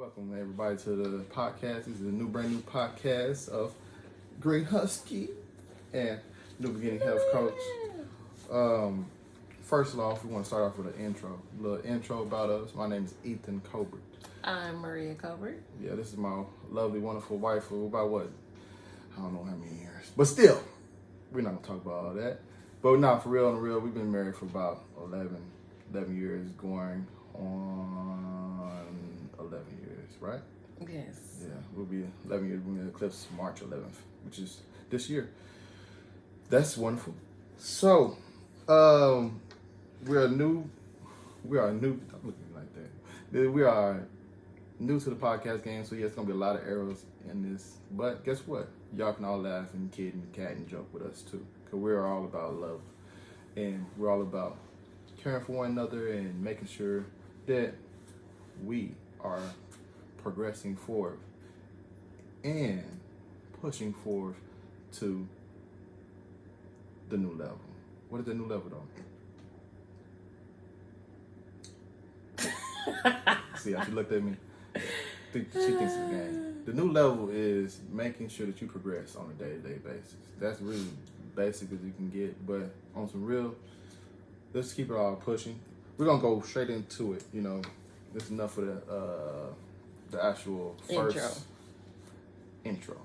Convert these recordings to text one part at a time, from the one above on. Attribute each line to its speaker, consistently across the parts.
Speaker 1: Welcome everybody to the podcast. This is a brand new podcast of Great Husky and New Beginning Health Coach. First off, we want to start off with an intro. A little intro about us. My name is Ethan Colbert.
Speaker 2: I'm Maria Colbert.
Speaker 1: Yeah, this is my lovely, wonderful wife for about what? I don't know how many years. But still, we're not going to talk about all that. But not for real, on the real, we've been married for about 11 years, going on 11 years, right?
Speaker 2: Yes.
Speaker 1: Yeah, we'll be 11 years. We're going to eclipse March 11th, which is this year. That's wonderful. So, we are new, don't look at me like that. We are new to the podcast game, so yeah, it's going to be a lot of arrows in this. But guess what? Y'all can all laugh and kid and cat and joke with us too, because we're all about love. And we're all about caring for one another and making sure that we are progressing forward and pushing forward to the new level. What is the new level though? See how she looked at me? She thinks it's a game. The new level is making sure that you progress on a day-to-day basis. That's really basic as you can get, but on some real, let's keep it all pushing. We're gonna go straight into it. You know, this is enough for the actual first intro.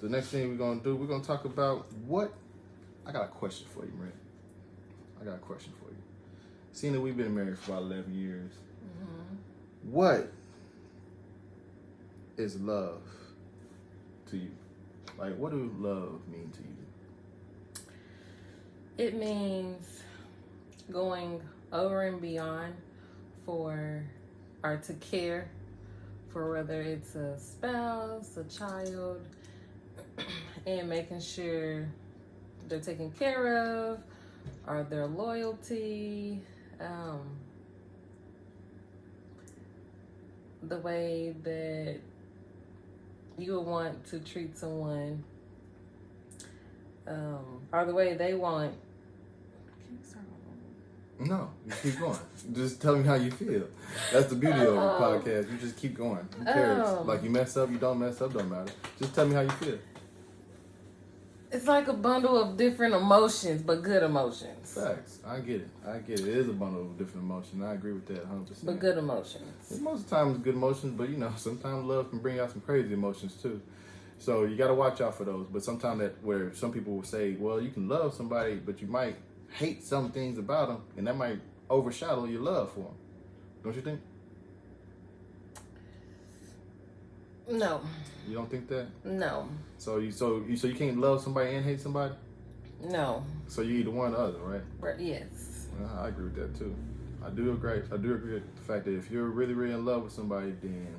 Speaker 1: The next thing we're gonna do, we're gonna talk about what. I got a question for you, Maria. I got a question for you. Seeing that we've been married for about 11 years, what is love to you? Like, what do love mean to you?
Speaker 2: It means going over and beyond for or to care for whether it's a spouse, a child, and making sure they're taken care of, or their loyalty, the way that you would want to treat someone, or the way they want. Can you start over?
Speaker 1: No, you keep going. Just tell me how you feel. That's the beauty of the podcast. You just keep going. Who cares? Like, you mess up, you don't mess up, don't matter. Just tell me how you feel.
Speaker 2: It's like a bundle of different emotions, but good emotions.
Speaker 1: Facts. I get it. It is a bundle of different emotions. I agree with that 100%.
Speaker 2: But good emotions.
Speaker 1: Most of the time it's good emotions, but sometimes love can bring out some crazy emotions too. So you got to watch out for those. But sometimes where some people will say, well, you can love somebody, but you might hate some things about them, and that might overshadow your love for them. Don't you think?
Speaker 2: No.
Speaker 1: You don't think that?
Speaker 2: No.
Speaker 1: So you can't love somebody and hate somebody?
Speaker 2: No.
Speaker 1: So you either one or the other, right?
Speaker 2: Right. Yes.
Speaker 1: I agree with that too. I do agree with the fact that if you're really, really in love with somebody, then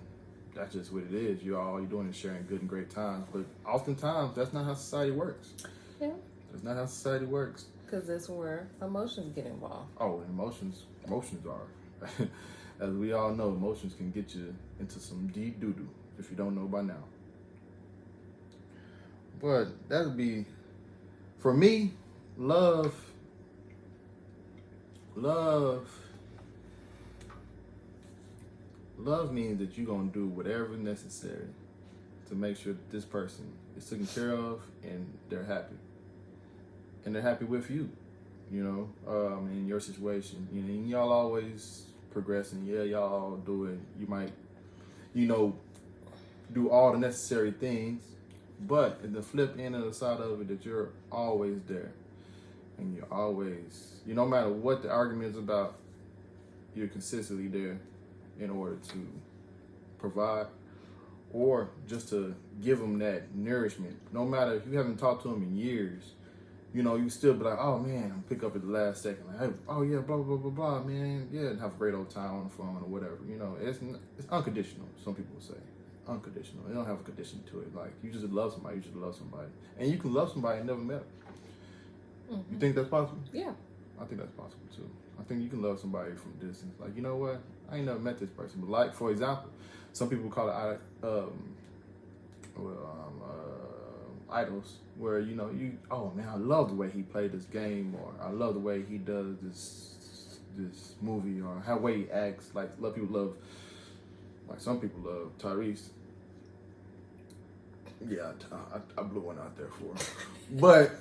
Speaker 1: that's just what it is. All you're doing is sharing good and great times. But oftentimes, that's not how society works.
Speaker 2: Yeah.
Speaker 1: That's not how society works.
Speaker 2: Because that's where emotions get involved.
Speaker 1: Oh, emotions are. As we all know, emotions can get you into some deep doo-doo if you don't know by now. But that would be, for me, love means that you're going to do whatever necessary to make sure that this person is taken care of and they're happy. And they're happy with you, in your situation. And y'all always progressing. Yeah, y'all do it. You might, do all the necessary things, but at the flip end of the side of it, that you're always there. And you're always, no matter what the argument is about, you're consistently there in order to provide or just to give them that nourishment. No matter if you haven't talked to them in years, you still be like, oh man, pick up at the last second. Like, hey, oh yeah, blah, blah, blah, blah, man. Yeah, and have a great old time on the phone or whatever. It's unconditional, some people say. Unconditional. They don't have a condition to it. Like, you just love somebody, And you can love somebody and never met them. Mm-hmm. You think that's possible?
Speaker 2: Yeah.
Speaker 1: I think that's possible too. I think you can love somebody from a distance. Like, you know what? I ain't never met this person. But like, for example, some people call it idols, where oh man, I love the way he played this game, or I love the way he does this movie, or how way he acts. Like, a lot of people love Like some people love Tyrese. Yeah, I blew one out there for him. But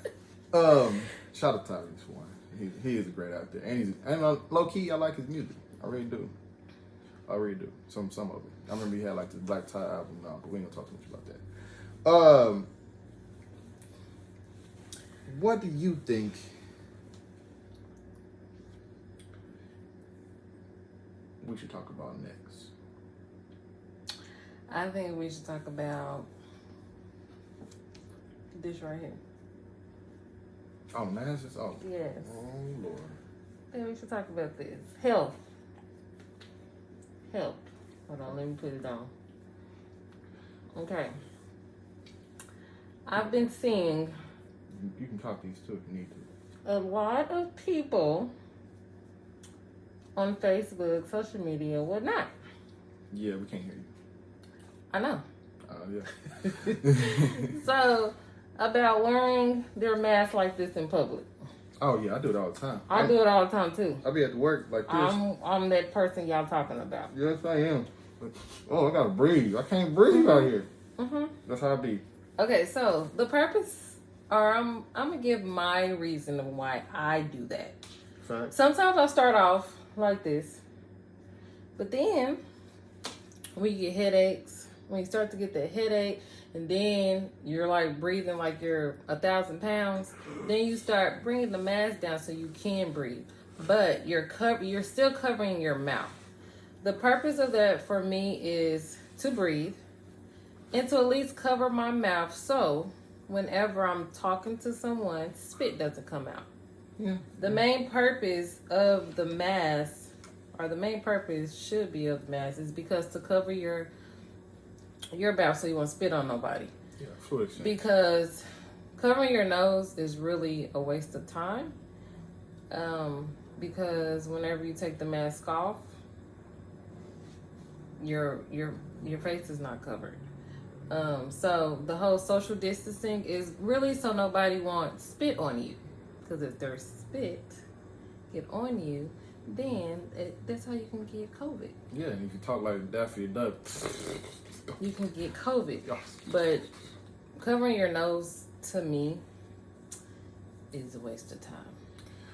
Speaker 1: shout out to Tyrese for one. He is a great actor, and low key I like his music. I really do. Some of it. I remember he had like this Black Tie album now, but we ain't gonna talk too much about that. What do you think we should talk about next?
Speaker 2: I think we should talk about this right here.
Speaker 1: Oh, masses? Oh.
Speaker 2: Yes.
Speaker 1: Oh, Lord.
Speaker 2: I think we should talk about this. Health. Hold on, let me put it on. Okay. I've been seeing
Speaker 1: You can copy these too if you need to.
Speaker 2: a lot of people on Facebook, social media, whatnot.
Speaker 1: Yeah, we can't hear you.
Speaker 2: I know.
Speaker 1: Yeah.
Speaker 2: So, about wearing their mask like this in public.
Speaker 1: Oh, yeah, I do it all the time.
Speaker 2: I do it all the time too.
Speaker 1: I be at work like this.
Speaker 2: I'm that person y'all talking about.
Speaker 1: Yes, I am. Oh, I gotta breathe. I can't breathe out here.
Speaker 2: Mm-hmm.
Speaker 1: That's how I be.
Speaker 2: Okay, so the purpose, or I'm gonna give my reason of why I do that.
Speaker 1: Fact.
Speaker 2: Sometimes I start off like this, but then when you get headaches, when you start to get the headache, and then you're like breathing like you're 1,000 pounds, then you start bringing the mask down so you can breathe, but you're still covering your mouth. The purpose of that for me is to breathe and to at least cover my mouth so whenever I'm talking to someone, spit doesn't come out.
Speaker 1: Yeah.
Speaker 2: The main purpose of the mask, or the main purpose should be of the mask, is because to cover your mouth so you won't spit on nobody.
Speaker 1: Yeah, fluid exchange.
Speaker 2: Because covering your nose is really a waste of time. Because whenever you take the mask off, your face is not covered. So the whole social distancing is really so nobody won't spit on you. Because if their spit get on you, then that's how you can get COVID.
Speaker 1: Yeah, and if you talk like Daffy Duck,
Speaker 2: You can get COVID. But covering your nose, to me, is a waste of time.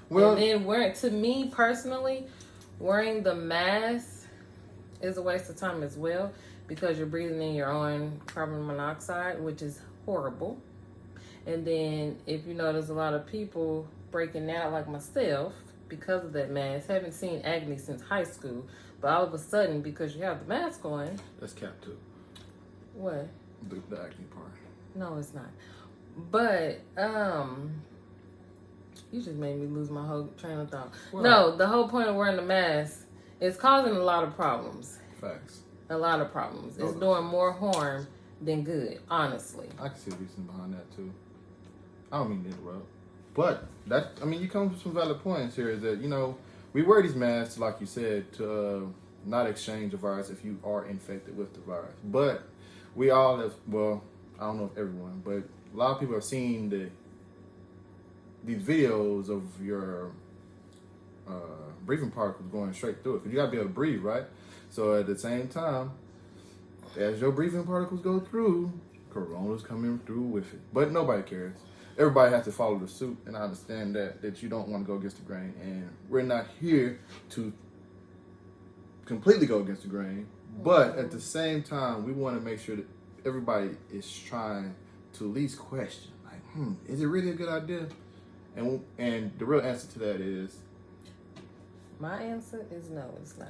Speaker 1: well,
Speaker 2: And then to me personally, wearing the mask is a waste of time as well, because you're breathing in your own carbon monoxide, which is horrible. And then if you notice a lot of people breaking out like myself because of that mask, haven't seen acne since high school, but all of a sudden because you have the mask on,
Speaker 1: that's cap too.
Speaker 2: what?
Speaker 1: The acne part.
Speaker 2: No, it's not. But you just made me lose my whole train of thought.
Speaker 1: Well,
Speaker 2: No, the whole point of wearing the mask is causing a lot of problems.
Speaker 1: Facts.
Speaker 2: A lot of problems. It's
Speaker 1: Okay.
Speaker 2: doing more harm than good, honestly.
Speaker 1: I can see the reason behind that too. I don't mean to interrupt, but you come with some valid points here. Is that we wear these masks, like you said, to not exchange the virus if you are infected with the virus. But we all have. Well, I don't know if everyone, but a lot of people have seen these videos of your breathing particles going straight through it. Because you gotta be able to breathe, right? So at the same time, as your breathing particles go through, corona's coming through with it. But nobody cares. Everybody has to follow the suit, and I understand that you don't want to go against the grain, and we're not here to completely go against the grain. But at the same time, we want to make sure that everybody is trying to at least question, like, is it really a good idea? And the real answer to that is,
Speaker 2: My answer is no, it's not.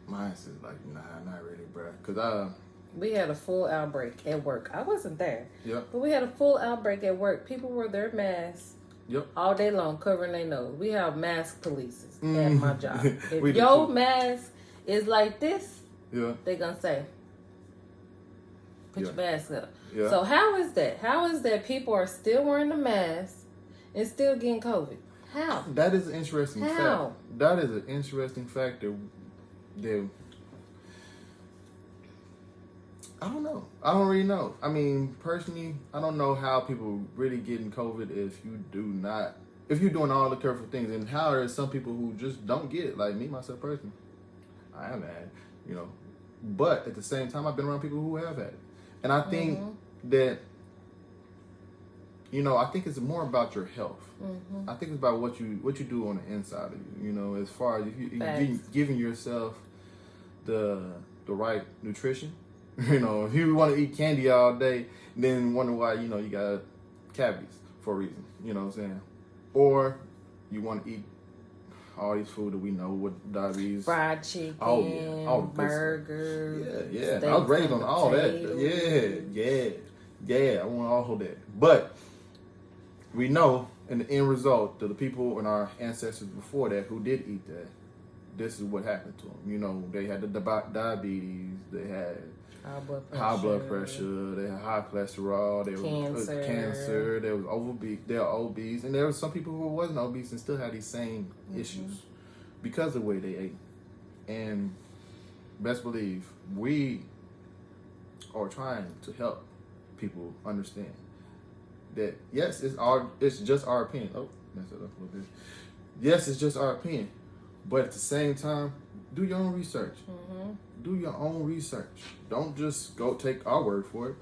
Speaker 1: my answer is like, nah, not really, bruh. Because
Speaker 2: We had a full outbreak at work. I wasn't there.
Speaker 1: Yep.
Speaker 2: But we had a full outbreak at work. People wore their masks all day long, covering their nose. We have mask polices at my job. If
Speaker 1: We do
Speaker 2: your
Speaker 1: too.
Speaker 2: mask is like this,
Speaker 1: Yeah.
Speaker 2: they're going to say, put your mask up.
Speaker 1: Yeah.
Speaker 2: So how is that? How is that people are still wearing the mask and still getting COVID? How?
Speaker 1: That is an interesting
Speaker 2: How?
Speaker 1: fact. That is an interesting fact that I don't know. I don't really know. I mean, personally, I don't know how people really getting COVID if you're doing all the careful things, and how there's some people who just don't get it. Like me, myself, personally, I am had, But at the same time, I've been around people who have had it. And I think
Speaker 2: Mm-hmm.
Speaker 1: that, I think it's more about your health.
Speaker 2: Mm-hmm.
Speaker 1: I think it's about what you do on the inside of you. As far as you
Speaker 2: Facts.
Speaker 1: giving yourself the right nutrition. If you want to eat candy all day, then wonder why you got cavities for a reason. You know what I'm saying? Or you want to eat all these food that we know with diabetes.
Speaker 2: Fried chicken,
Speaker 1: Oh yeah, all the good stuff.
Speaker 2: burgers.
Speaker 1: Yeah.
Speaker 2: Steaks
Speaker 1: I was raised
Speaker 2: and
Speaker 1: on all that.
Speaker 2: potatoes.
Speaker 1: Yeah. I want all of that. But we know in the end result that the people and our ancestors before that who did eat that, this is what happened to them. They had the diabetes, they had high blood pressure, they had high cholesterol, they were cancer, they was obese, they were obese, and there were some people who wasn't obese and still had these same issues because of the way they ate. And best believe we are trying to help people understand that yes, it's just our opinion. Oh, messed it up a little bit. Yes, it's just our opinion, but at the same time, do your own research.
Speaker 2: Mm-hmm.
Speaker 1: Do your own research. Don't just go take our word for it.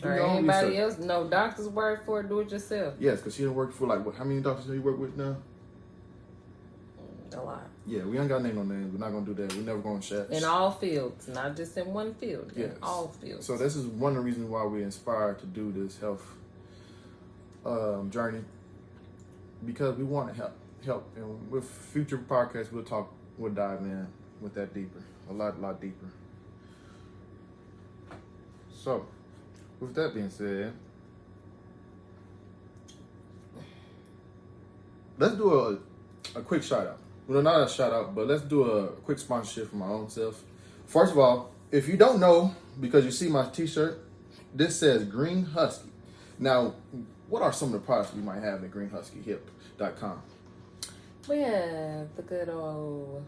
Speaker 1: Do
Speaker 2: Or
Speaker 1: your own
Speaker 2: anybody
Speaker 1: research.
Speaker 2: else, no doctor's word for it. Do it yourself.
Speaker 1: Yes, because she done worked for how many doctors do you work with now?
Speaker 2: A lot.
Speaker 1: Yeah, we ain't got to name no names. We're not gonna do that. We're never gonna share.
Speaker 2: In all fields, not just in one field.
Speaker 1: Yes.
Speaker 2: In all fields.
Speaker 1: So this is one of the reasons why we're inspired to do this health journey, because we want to help. And with future podcasts, we'll dive in with that deeper, a lot deeper. So, with that being said, let's do a quick shout out. Well, not a shout out, but let's do a quick sponsorship for my own self. First of all, if you don't know, because you see my t-shirt, this says Green Husky. Now, what are some of the products we might have at greenhuskyhip.com?
Speaker 2: We have the good old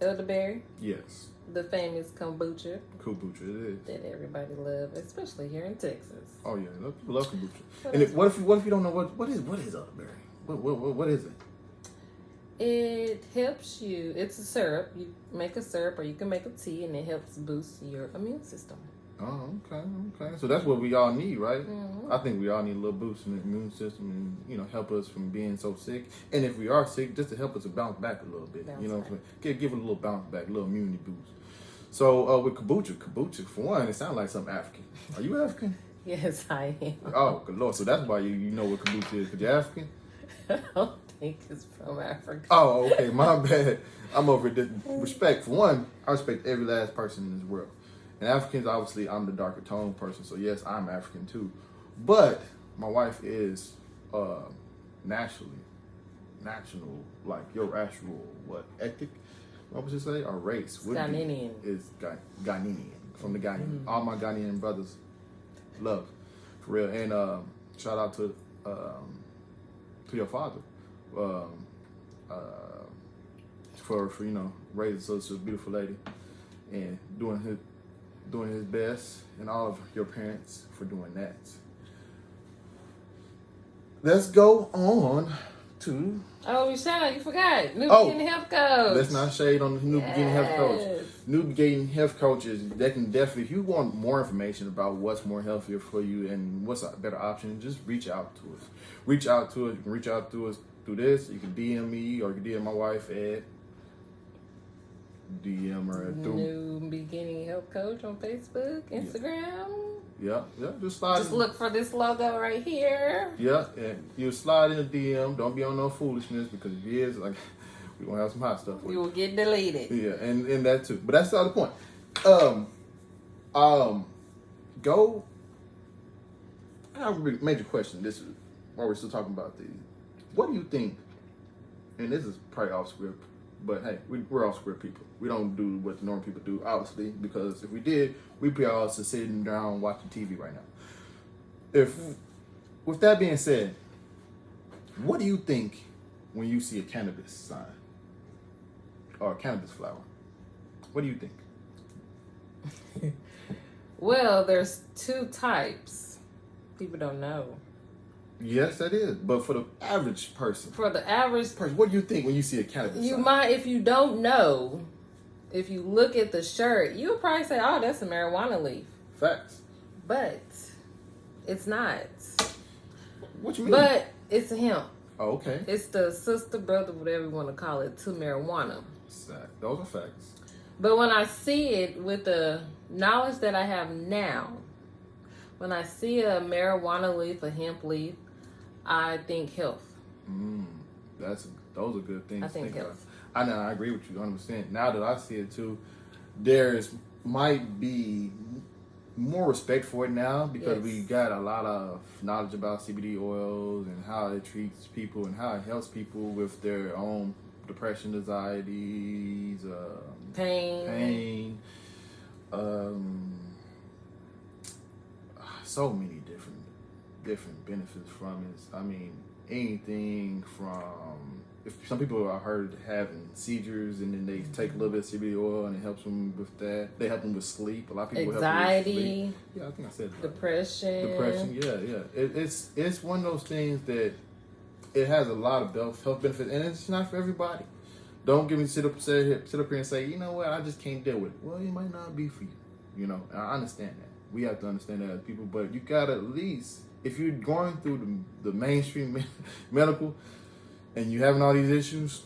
Speaker 2: elderberry,
Speaker 1: Yes,
Speaker 2: the famous kombucha
Speaker 1: kombucha it is.
Speaker 2: that everybody loves, especially here in Texas.
Speaker 1: Oh yeah, people love kombucha.
Speaker 2: What
Speaker 1: And
Speaker 2: else?
Speaker 1: what if you don't know what is elderberry? What is it?
Speaker 2: It helps you. It's a syrup. You make a syrup, or you can make a tea, and it helps boost your immune system.
Speaker 1: Oh, okay. So that's what we all need, right?
Speaker 2: Mm-hmm.
Speaker 1: I think we all need a little boost in the immune system and, help us from being so sick. And if we are sick, just to help us to bounce back a little bit. Give it a little bounce back, a little immunity boost. So with kombucha, for one, it sounds like something African. Are you African?
Speaker 2: Yes, I am.
Speaker 1: Oh, good Lord. So that's why you know what kombucha is, because you're African?
Speaker 2: I don't think it's from Africa.
Speaker 1: Oh, okay. My bad. I'm over this. Respect. For one, I respect every last person in this world. And Africans, obviously, I'm the darker tone person, so yes, I'm African too. But my wife is national, like your actual, ethnic, what would you say? Or race. Would
Speaker 2: Ghanaian.
Speaker 1: Is Ghanaian, from the Ghanaian. All my Ghanaian brothers love, for real. And shout out to your father for raising such a beautiful lady and doing his best, and all of your parents for doing that. Let's go on to...
Speaker 2: Oh, shout out, you forgot. New Beginning Health Coach.
Speaker 1: Let's not shade on the New Beginning Health Coach.
Speaker 2: Yes.
Speaker 1: New Beginning Health Coaches, they can definitely, if you want more information about what's more healthier for you and what's a better option, just reach out to us. Reach out to us. You can reach out to us through this. You can DM me, or you can DM my wife at DM her through...
Speaker 2: New Beginning Health Coach on Facebook, Instagram.
Speaker 1: Yeah. Just slide.
Speaker 2: Just look for this logo right here.
Speaker 1: Yeah, and you slide in the DM. Don't be on no foolishness, because if it is, we're gonna have some hot stuff for
Speaker 2: You
Speaker 1: you.
Speaker 2: will get deleted.
Speaker 1: Yeah, and that too. But that's the other point. Go. I have a major question. This is while we're still talking about these. What do you think? And this is probably off script, but hey, we're off script people. We don't do what the normal people do, obviously, because if we did, we'd be all just sitting down watching TV right now. With that being said, what do you think when you see a cannabis sign or a cannabis flower? What do you think?
Speaker 2: Well, there's two types. People don't know.
Speaker 1: Yes, that is. But for the average person,
Speaker 2: For the average,
Speaker 1: what do you think when you see a cannabis
Speaker 2: you
Speaker 1: sign?
Speaker 2: might, if you don't know, if you look at the shirt, you'll probably say, "Oh, that's a marijuana leaf,"
Speaker 1: Facts.
Speaker 2: but it's not.
Speaker 1: What you mean?
Speaker 2: But it's a hemp.
Speaker 1: Oh, okay.
Speaker 2: It's the sister, brother, whatever you want to call it, to marijuana.
Speaker 1: Those are facts.
Speaker 2: But when I see it with the knowledge that I have now, when I see a marijuana leaf, a hemp leaf, I think health.
Speaker 1: Those are good things
Speaker 2: I
Speaker 1: to
Speaker 2: think
Speaker 1: think
Speaker 2: health.
Speaker 1: of. I agree with you 100%. Now that I see it too, there's might be more respect for it now because we got a lot of knowledge about CBD oils and how it treats people and how it helps people with their own depression, anxieties, pain, so many different benefits from it. I mean, anything from, if some people are heard having seizures and then they take a little bit of CBD oil and it helps them with that. They help them with sleep. A lot of people
Speaker 2: anxiety,
Speaker 1: help them with sleep. Yeah, I think I said that.
Speaker 2: depression.
Speaker 1: Yeah. It's one of those things that it has a lot of health benefits, and it's not for everybody. Don't get me sit up here and say, you know what, I just can't deal with it. Well, it might not be for you. You know, and I understand that. We have to understand that as people, but you gotta at least, if you're going through the mainstream medical and you having all these issues,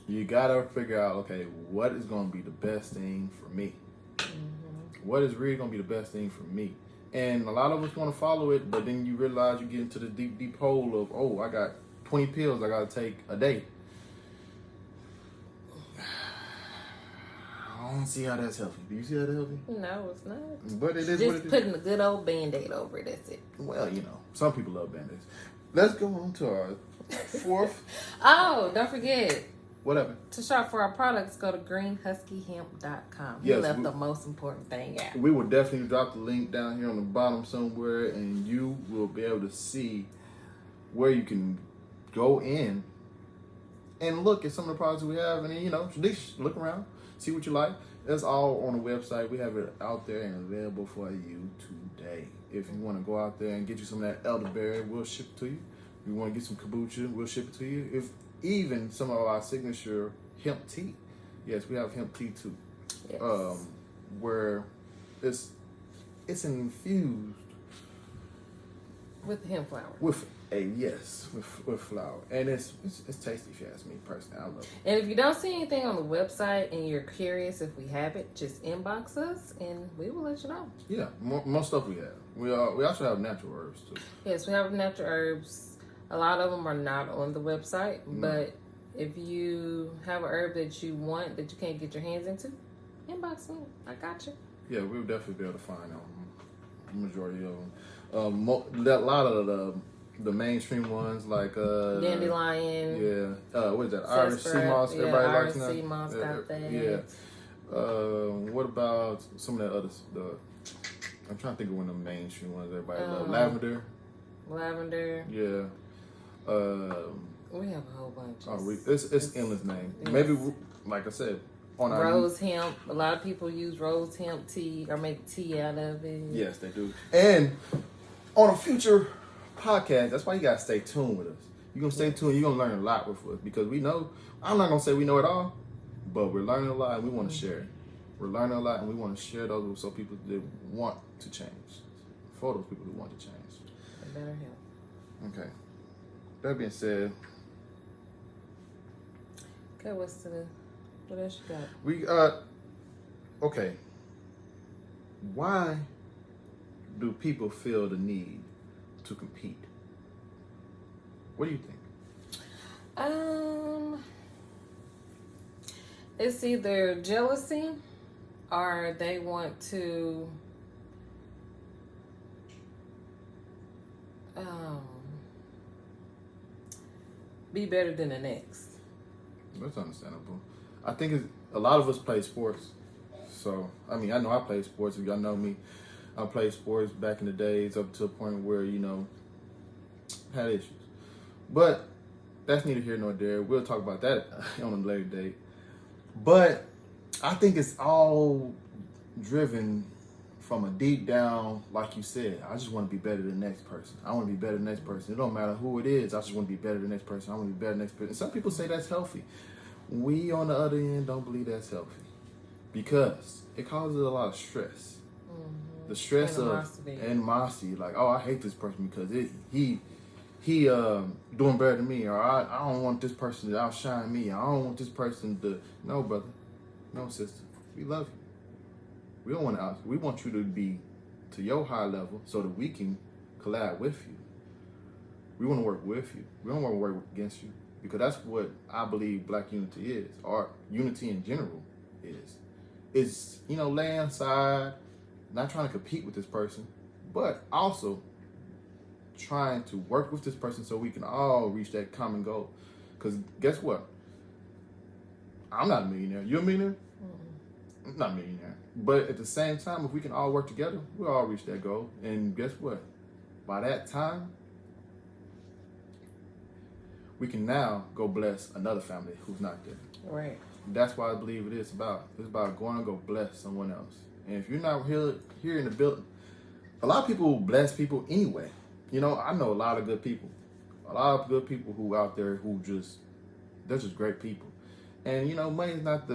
Speaker 1: you gotta figure out, okay, what is gonna be the best thing for me? What is really gonna be the best thing for me? And a lot of us want to follow it, but then you realize you get into the deep hole of, oh, I got 20 pills I gotta take a day. I don't see how that's healthy. Do you see how that's healthy?
Speaker 2: No, it's not.
Speaker 1: But it is
Speaker 2: just
Speaker 1: what it is.
Speaker 2: putting a good old Band-Aid over it. That's it.
Speaker 1: Well, you know, some people love Band-Aids. Let's go on to our fourth.
Speaker 2: Oh, don't forget.
Speaker 1: Whatever.
Speaker 2: To shop for our products, go to greenhuskyhemp.com. You
Speaker 1: Yes,
Speaker 2: left the most important thing out.
Speaker 1: We will definitely drop the link down here on the bottom somewhere, and you will be able to see where you can go in and look at some of the products we have, and then, you know, just look around, see what you like. That's all on the website. We have it out there and available for you today. If you want to go out there and get you some of that elderberry, we'll ship it to you. If you want to get some kombucha, we'll ship it to you. If even some of our signature hemp tea. Yes, we have hemp tea too.
Speaker 2: Yes.
Speaker 1: Where it's infused
Speaker 2: with hemp flower.
Speaker 1: with flour, and it's tasty. If you ask me personally, I love it.
Speaker 2: And if you don't see anything on the website and you're curious if we have it, just inbox us and we will let you know.
Speaker 1: Yeah, most stuff we have. We also have natural herbs too.
Speaker 2: Yes, we have natural herbs. A lot of them are not on the website, but if you have a herb that you want that you can't get your hands into, inbox me. I got you.
Speaker 1: Yeah, we'll definitely be able to find the majority of them. A lot of the mainstream ones like
Speaker 2: dandelion.
Speaker 1: Yeah. What is that? Irish sea moss.
Speaker 2: Yeah,
Speaker 1: Everybody
Speaker 2: Irish
Speaker 1: likes that.
Speaker 2: sea moss got that.
Speaker 1: Yeah. What about some of the others? I'm trying to think of one of the mainstream ones everybody loves. Lavender. Yeah.
Speaker 2: We have a whole bunch.
Speaker 1: It's endless name.
Speaker 2: Yes.
Speaker 1: Maybe, like I said, on our
Speaker 2: rose hemp. A lot of people use rose hemp tea or make tea out of it.
Speaker 1: Yes, they do. And on a future podcast, that's why you gotta stay tuned with us. You're gonna stay tuned. You're gonna learn a lot with us because we know. I'm not gonna say we know it all, but we're learning a lot and we want to share it. We're learning a lot and we want to share those with so people that want to change. For those people who want to change.
Speaker 2: It better help.
Speaker 1: Okay. That being said,
Speaker 2: okay, what else you got?
Speaker 1: we okay. Why do people feel the need to compete? What do you think?
Speaker 2: It's either jealousy or they want to be better than the next.
Speaker 1: That's understandable. I think a lot of us play sports. So, I mean, I know I played sports. If y'all know me, I played sports back in the days up to a point where, you know, had issues. But that's neither here nor there. We'll talk about that on a later date. But I think it's all driven from a deep down, like you said, I just want to be better than the next person. I want to be better than the next person. It don't matter who it is. I just want to be better than the next person. I want to be better than the next person. Some people say that's healthy. We on the other end don't believe that's healthy because it causes a lot of stress. The stress of animosity, like, oh, I hate this person because he doing better than me, or I don't want this person to outshine me. I don't want this person to. No, brother, no, sister, we love you. We don't want to. We want you to be to your high level so that we can collab with you. We want to work with you. We don't want to work against you because that's what I believe Black unity is, or unity in general is. It's, laying aside, not trying to compete with this person, but also trying to work with this person so we can all reach that common goal. Because guess what? I'm not a millionaire. You a millionaire? I'm not a millionaire. But at the same time, if we can all work together, we'll all reach that goal. And guess what? By that time, we can now go bless another family who's not there.
Speaker 2: Right.
Speaker 1: That's what I believe it is about. It's about going to go bless someone else. And if you're not here in the building, a lot of people bless people anyway. I know a lot of good people. A lot of good people who out there who they're just great people. And, money's not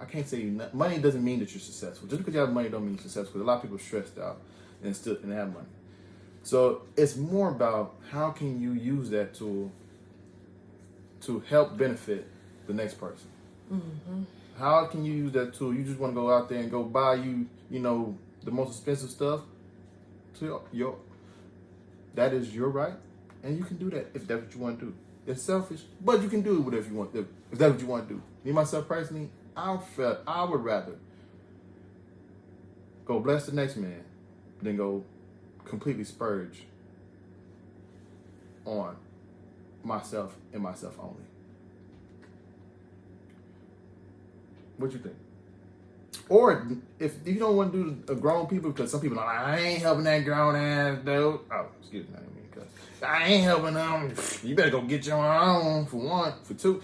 Speaker 1: I can't say money doesn't mean that you're successful. Just because you have money don't mean you're successful. Because a lot of people are stressed out and have money. So it's more about how can you use that tool to help benefit the next person. Mm-hmm. How can you use that tool? You just want to go out there and go buy the most expensive stuff. That is your right, and you can do that if that's what you want to do. It's selfish, but you can do it whatever you want. If that's what you want to do. Me myself personally, I would rather go bless the next man than go completely spurge on myself and myself only. What you think? Or if you don't want to do a grown people, because some people are like, I ain't helping that grown ass dude. Oh, excuse me, I didn't mean because I ain't helping them. You better go get your own for one, for two.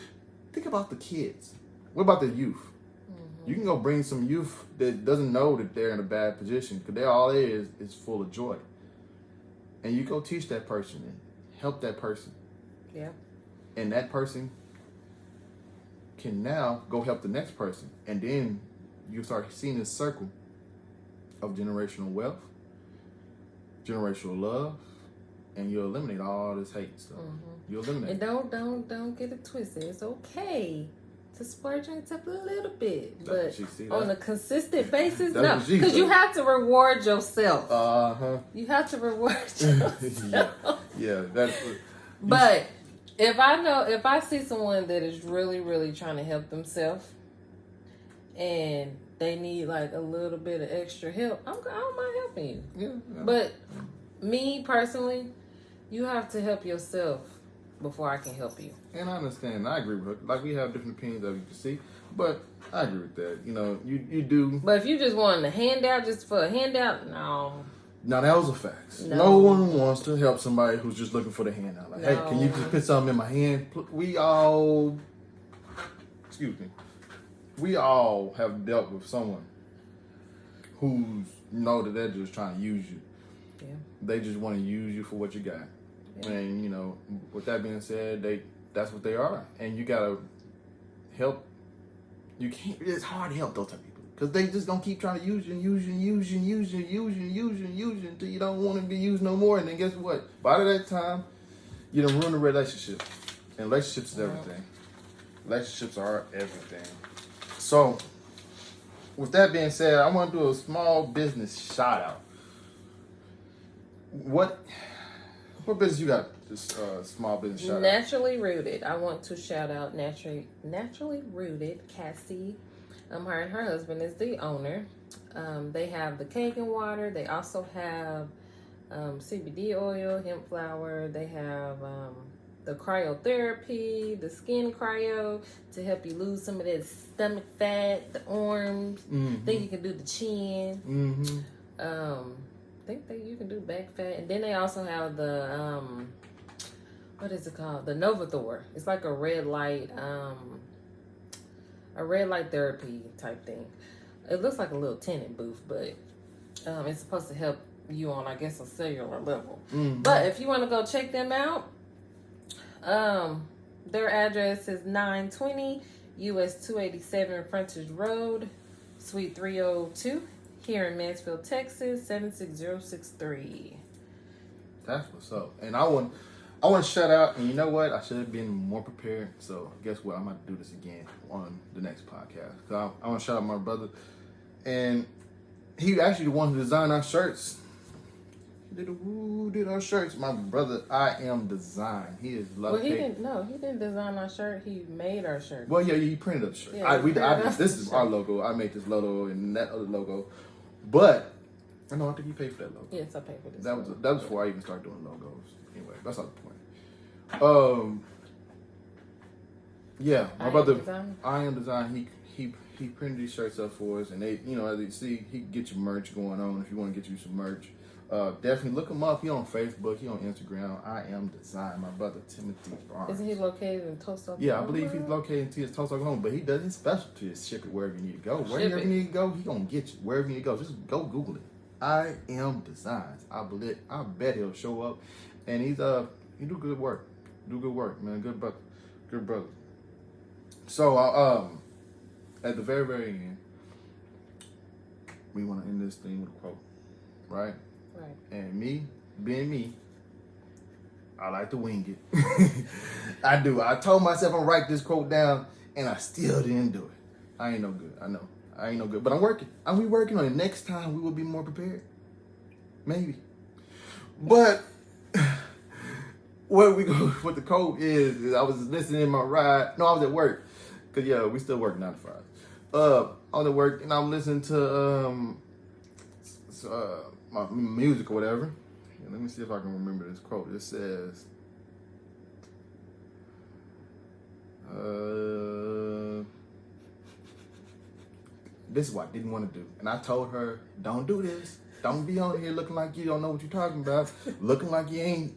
Speaker 1: Think about the kids. What about the youth? Mm-hmm. You can go bring some youth that doesn't know that they're in a bad position because all it is full of joy. And you go teach that person and help that person.
Speaker 2: Yeah.
Speaker 1: And that person can now go help the next person. And then you start seeing this circle of generational wealth, generational love, and you eliminate all this hate stuff. Mm-hmm. You eliminate.
Speaker 2: And don't get it twisted. It's okay to splurge on yourself a little bit, but on a consistent basis, no, because you have to reward yourself. You have to reward yourself.
Speaker 1: yeah, that's.
Speaker 2: But if I see someone that is really, really trying to help themselves, and they need like a little bit of extra help, I don't mind helping you. Yeah. But me personally, you have to help yourself before I can help you.
Speaker 1: And I understand. I agree with her. Like, we have different opinions that we can see, but I agree with that. You do.
Speaker 2: But if you just want a handout just for a handout, no.
Speaker 1: Now, that was a fact. No one wants to help somebody who's just looking for the handout. Like, hey, can you just put something in my hand? We all have dealt with someone who's that they're just trying to use you. Yeah. They just want to use you for what you got. Yeah. And, with that being said, that's what they are. And you got to help. It's hard to help those type of people because they just don't keep trying to use you until you don't want to be used no more. And then guess what? By that time, you done ruin the relationship. And relationships is everything. Relationships are everything. So, with that being said, I want to do a small business shout out. What business you got? This small business shout out.
Speaker 2: Naturally Rooted. I want to shout out Naturally Rooted. Cassie, her and her husband is the owner. They have the cake and water. They also have CBD oil, hemp flower. They have the cryotherapy, the skin cryo to help you lose some of that stomach fat, the arms. Mm-hmm. Then you can do the chin. Mm-hmm. I think that you can do back fat. And then they also have the what is it called? The Novathor. It's like a red light therapy type thing. It looks like a little tenant booth, but it's supposed to help you on, I guess, a cellular level. Mm-hmm. But if you want to go check them out, Their address is 920 US 287 Frontage Road, Suite 302, here in Mansfield, Texas, 76063.
Speaker 1: That's what's up. And I want to shout out, and you know what? I should have been more prepared. So guess what? I'm about to do this again on the next podcast. So I want to shout out my brother, and he actually the one who designed our shirts. He did our shirts. My brother, I Am Design. He is
Speaker 2: Well, he didn't design our shirt. He made our shirt.
Speaker 1: Well, yeah, he printed up the shirt.
Speaker 2: Yeah,
Speaker 1: This is our logo. I made this logo and that other logo, but I think you paid for that logo.
Speaker 2: Yes, I paid for this.
Speaker 1: That was before I even started doing logos. Anyway, that's not the point. Yeah, my brother, I Am Design. He printed these shirts up for us, and they, as you see, he can get your merch going on if you want to get you some merch. Definitely look him up. He on Facebook. He on Instagram. I Am Design. My brother Timothy Barnes.
Speaker 2: Isn't he located in Tulsa?
Speaker 1: Yeah, I believe he's located in Tulsa, Oklahoma. But he does his specialty is ship it wherever you need to go. Wherever you need to go, he gonna get you. Wherever you need to go, just go Google it. I Am Designs. I bet he'll show up, and he do good work. Do good work, man. Good brother. So at the very, very end, we want to end this thing with a quote, right?
Speaker 2: Right.
Speaker 1: And me, being me, I like to wing it. I do. I told myself I'm gonna write this quote down, and I still didn't do it. I ain't no good. I know. I ain't no good. But I'm working. We working on it. Next time we will be more prepared. Maybe. But where we go, what the quote is I was listening in my ride. No, I was at work. Cause yeah, we still work 9 to 5. I was at work and I'm listening to my music or whatever. Yeah, let me see if I can remember this quote. It says, this is what I didn't want to do. And I told her, don't do this. Don't be on here looking like you don't know what you're talking about. Looking like you ain't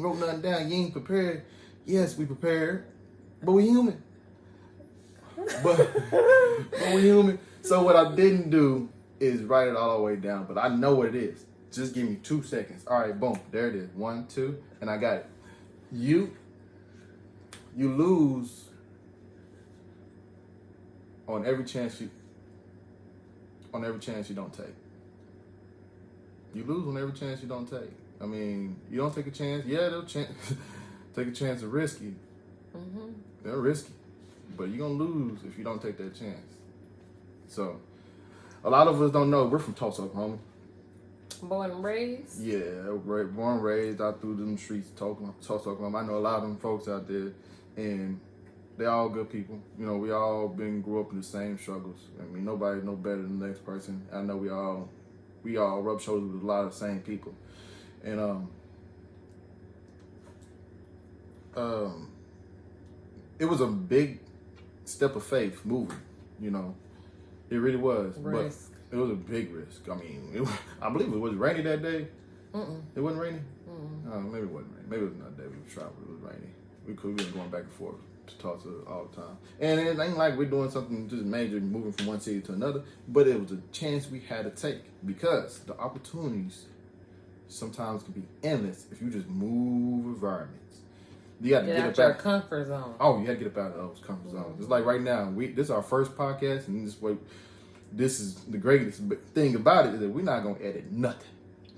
Speaker 1: wrote nothing down. You ain't prepared. Yes, we prepared, but we human. But we human. So what I didn't do is write it all the way down, but I know what it is. Just give me 2 seconds. All right, boom, there it is. 1, 2, and I got it. You lose on every chance you don't take. You lose on every chance you don't take. I mean, you don't take a chance. Yeah, they'll take a chance of risky.
Speaker 2: Mm-hmm.
Speaker 1: They're risky, but you're gonna lose if you don't take that chance. So, a lot of us don't know. We're from Tulsa, Oklahoma.
Speaker 2: Born and raised?
Speaker 1: Yeah, born and raised out through them streets of Tulsa, Oklahoma. I know a lot of them folks out there, and they're all good people. We all grew up in the same struggles. I mean, nobody no better than the next person. I know we all rub shoulders with a lot of the same people. And it was a big step of faith moving, It really was.
Speaker 2: Risk.
Speaker 1: But it was a big risk. I mean, I believe it was rainy that day.
Speaker 2: Mm-mm.
Speaker 1: It wasn't rainy?
Speaker 2: Mm-mm.
Speaker 1: Maybe it wasn't rainy. Maybe it was another day we traveled. It was rainy. We could have been going back and forth to Tulsa all the time. And it ain't like we're doing something just major, moving from one city to another, but it was a chance we had to take because the opportunities sometimes can be endless if you just move environments. You got to get up
Speaker 2: your comfort zone.
Speaker 1: Oh, you got to get up out of those comfort zones. It's like right now, this is our first podcast, and this is the greatest thing about it is that we're not gonna edit nothing.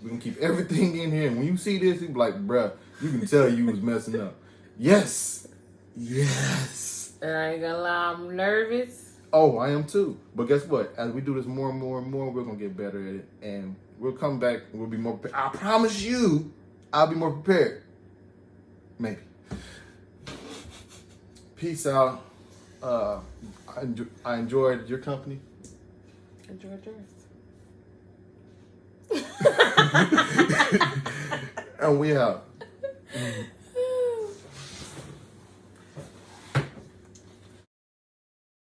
Speaker 1: We're gonna keep everything in here, and when you see this, you be like, bruh, you can tell you was messing up. Yes.
Speaker 2: And I ain't gonna lie, I'm nervous.
Speaker 1: Oh, I am too. But guess what? As we do this more and more and more, we're gonna get better at it, and we'll come back. We'll be more prepared. I promise you, I'll be more prepared. Maybe. Peace out. I enjoyed your company.
Speaker 2: Enjoyed yours.
Speaker 1: And we out.